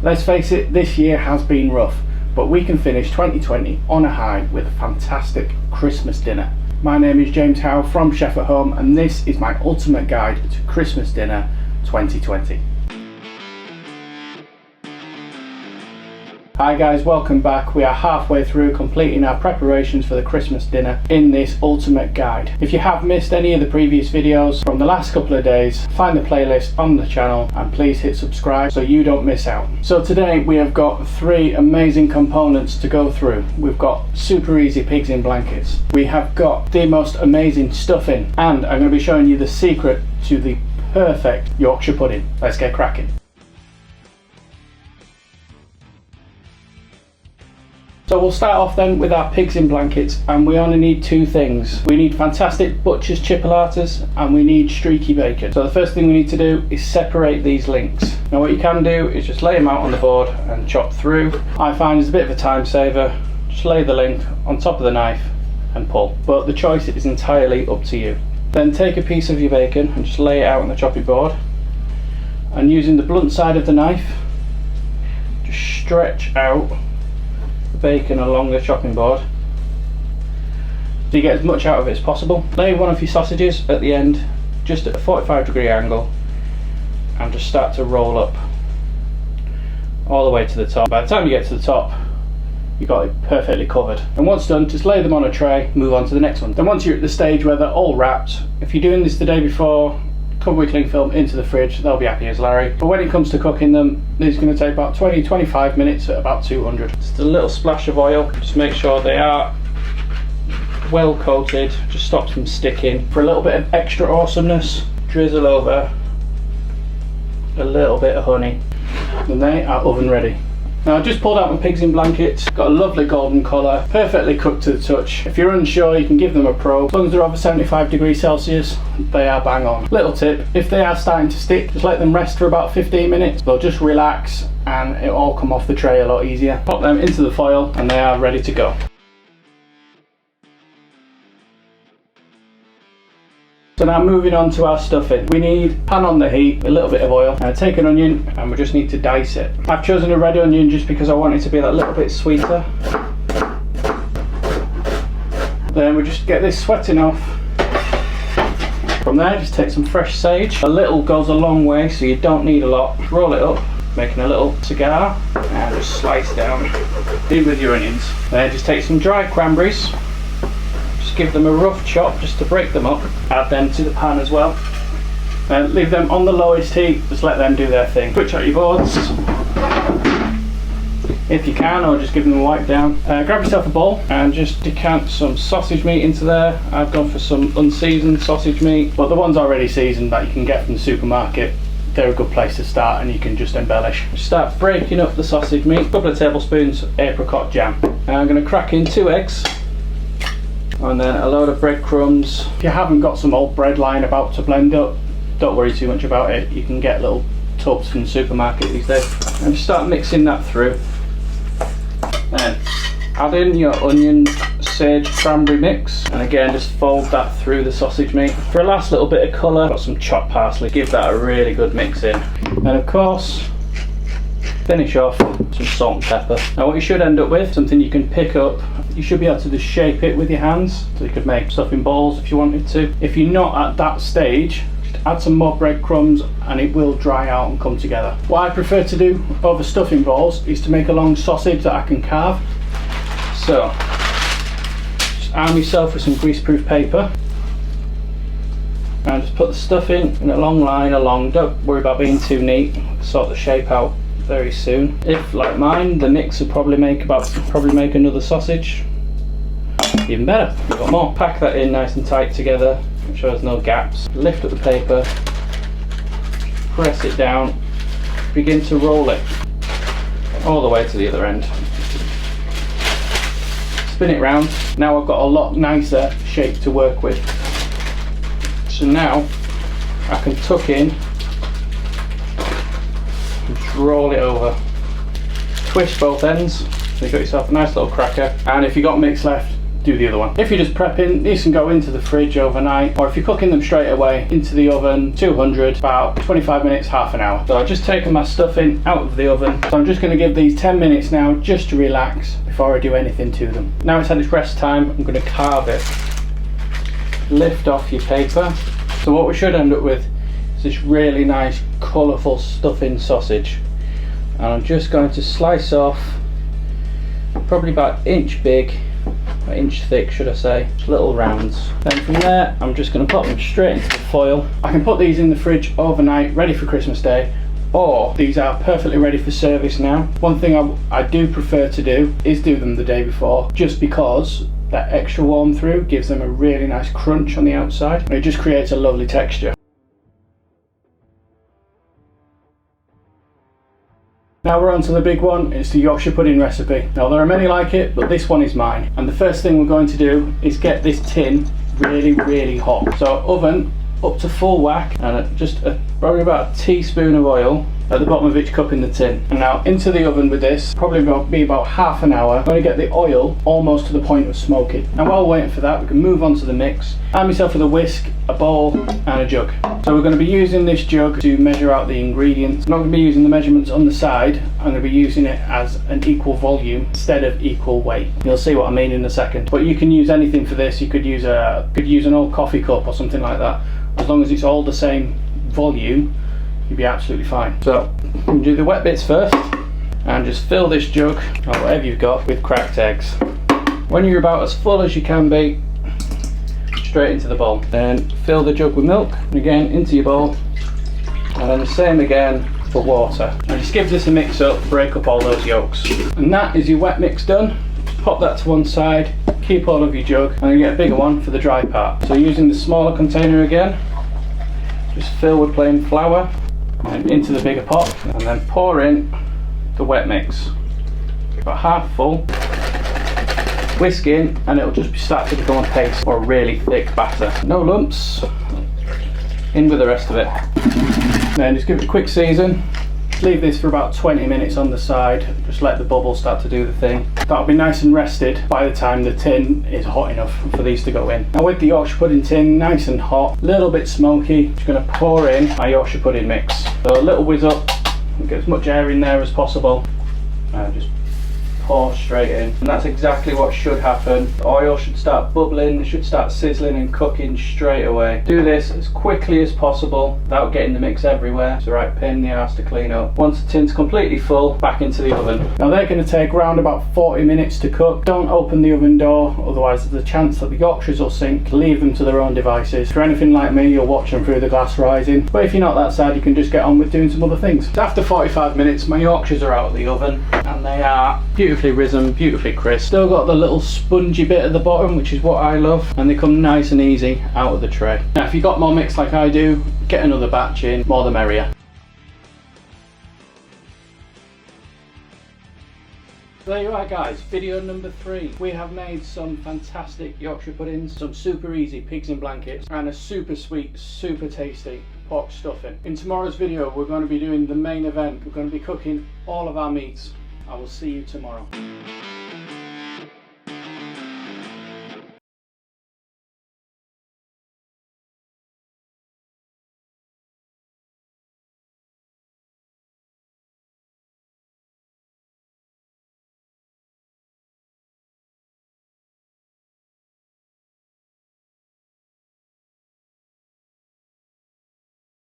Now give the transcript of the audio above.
Let's face it, this year has been rough, but we can finish 2020 on a high with a fantastic Christmas dinner. My name is James Howe from Chef at Home, and this is my ultimate guide to Christmas dinner 2020. Hi guys, welcome back. We are halfway through completing our preparations for the Christmas dinner in this ultimate guide. If you have missed any of the previous videos from the last couple of days, find the playlist on the channel and please hit subscribe so you don't miss out. So today we have got three amazing components to go through. We've got super easy pigs in blankets. We have got the most amazing stuffing, and I'm going to be showing you the secret to the perfect Yorkshire pudding. Let's get cracking. So we'll start off then with our pigs in blankets, and we only need two things. We need fantastic butcher's chipolatas and we need streaky bacon. So the first thing we need to do is separate these links. Now what you can do is just lay them out on the board and chop through. I find it's a bit of a time saver. Just lay the link on top of the knife and pull. But the choice is entirely up to you. Then take a piece of your bacon and just lay it out on the chopping board. And using the blunt side of the knife, just stretch out bacon along the chopping board so you get as much out of it as possible. Lay one of your sausages at the end just at a 45-degree angle and just start to roll up all the way to the top. By the time you get to the top, you've got it perfectly covered. And once done, just lay them on a tray, move on to the next one. Then once you're at the stage where they're all wrapped, if you're doing this the day before, cover with cling film into the fridge, they'll be happy as Larry. But when it comes to cooking them, these are going to take about 20-25 minutes at about 200. Just a little splash of oil, just make sure they are well coated, just stops them sticking. For a little bit of extra awesomeness, drizzle over a little bit of honey, and they are oven ready. Now I just pulled out my pigs in blankets, got a lovely golden colour, perfectly cooked to the touch. If you're unsure, you can give them a probe. As long as they're over 75 degrees Celsius, they are bang on. Little tip, if they are starting to stick, just let them rest for about 15 minutes. They'll just relax and it'll all come off the tray a lot easier. Pop them into the foil and they are ready to go. So now moving on to our stuffing. We need a pan on the heat, a little bit of oil, and take an onion and we just need to dice it. I've chosen a red onion just because I want it to be that little bit sweeter. Then we just get this sweating off. From there, just take some fresh sage. A little goes a long way, so you don't need a lot. Roll it up, making a little cigar, and just slice down in with your onions. Then just take some dry cranberries. Give them a rough chop just to break them up. Add them to the pan as well. Then leave them on the lowest heat, just let them do their thing. Switch out your boards if you can, or just give them a wipe down. Grab yourself a bowl and just decant some sausage meat into there. I've gone for some unseasoned sausage meat, but the ones already seasoned that you can get from the supermarket, they're a good place to start, and you can just embellish. Start breaking up the sausage meat. A couple of tablespoons apricot jam. And I'm going to crack in 2 eggs. And then a load of breadcrumbs. If you haven't got some old bread lying about to blend up, don't worry too much about it. You can get little tubs from the supermarket these days. And just start mixing that through. Then add in your onion, sage, cranberry mix. And again, just fold that through the sausage meat. For a last little bit of colour, got some chopped parsley. Give that a really good mix in. And of course, finish off some salt and pepper. Now what you should end up with, something you can pick up. You should be able to just shape it with your hands, so you could make stuffing balls if you wanted to. If you're not at that stage, just add some more breadcrumbs and it will dry out and come together. What I prefer to do over stuffing balls is to make a long sausage that I can carve. So just arm yourself with some greaseproof paper and just put the stuffing in a long line along. Don't worry about being too neat, sort the shape out very soon. If like mine, the mix will probably make another sausage. Even better, you've got more. Pack that in nice and tight together, make sure there's no gaps. Lift up the paper, press it down, begin to roll it all the way to the other end. Spin it round. Now I've got a lot nicer shape to work with. So now I can tuck in, just roll it over, twist both ends, so you've got yourself a nice little cracker. And if you've got mix left, do the other one. If you're just prepping, these can go into the fridge overnight, or if you're cooking them straight away, into the oven, 200, about 25 minutes, half an hour. So I've just taken my stuffing out of the oven. So I'm just going to give these 10 minutes now just to relax before I do anything to them. Now it's had its rest time, I'm going to carve it. Lift off your paper. So what we should end up with is this really nice colourful stuffing sausage. And I'm just going to slice off probably about inch big, or inch thick should I say, little rounds. Then from there I'm just going to pop them straight into the foil. I can put these in the fridge overnight ready for Christmas Day, or these are perfectly ready for service now. One thing I do prefer to do is do them the day before, just because that extra warm through gives them a really nice crunch on the outside and it just creates a lovely texture. Now we're on to the big one. It's the Yorkshire pudding recipe. Now there are many like it, but this one is mine. And the first thing we're going to do is get this tin really hot. So oven up to full whack, and just probably about a teaspoon of oil at the bottom of each cup in the tin. And now into the oven with this, probably be about half an hour. I'm going to get the oil almost to the point of smoking. And while we're waiting for that, we can move on to the mix. Arm yourself with a whisk, a bowl and a jug. So we're going to be using this jug to measure out the ingredients. I'm not going to be using the measurements on the side. I'm going to be using it as an equal volume instead of equal weight. You'll see what I mean in a second. But you can use anything for this. You could use an old coffee cup or something like that. As long as it's all the same volume, you'll be absolutely fine. So you can do the wet bits first and just fill this jug, or whatever you've got, with cracked eggs. When you're about as full as you can be, straight into the bowl. Then fill the jug with milk, and again into your bowl, and then the same again for water. And just give this a mix up, break up all those yolks. And that is your wet mix done. Pop that to one side, keep all of your jug, and then get a bigger one for the dry part. So using the smaller container again, just fill with plain flour and into the bigger pot, and then pour in the wet mix. About half full. Whisk in, and it'll just start to become a paste or a really thick batter. No lumps. In with the rest of it. Then just give it a quick season. Leave this for about 20 minutes on the side. Just let the bubbles start to do the thing. That'll be nice and rested by the time the tin is hot enough for these to go in. Now with the Yorkshire pudding tin nice and hot, a little bit smoky, just going to pour in my Yorkshire pudding mix. So a little whiz up, get as much air in there as possible, and just pour straight in. And that's exactly what should happen. The oil should start bubbling, it should start sizzling and cooking straight away. Do this as quickly as possible without getting the mix everywhere. It's a right pain in the arse to clean up. Once the tin's completely full, back into the oven. Now they're going to take around about 40 minutes to cook. Don't open the oven door, otherwise there's a chance that the Yorkshires will sink. Leave them to their own devices. If you're anything like me, you'll watch them through the glass rising. But if you're not that sad, you can just get on with doing some other things. So after 45 minutes, my Yorkshires are out of the oven, and they are beautifully risen, beautifully crisp. Still got the little spongy bit at the bottom, which is what I love, and they come nice and easy out of the tray. Now if you've got more mix like I do, get another batch in, more the merrier. There you are guys, video number 3. We have made some fantastic Yorkshire puddings, some super easy pigs in blankets, and a super sweet, super tasty pork stuffing. In tomorrow's video we're going to be doing the main event. We're going to be cooking all of our meats. I will see you tomorrow.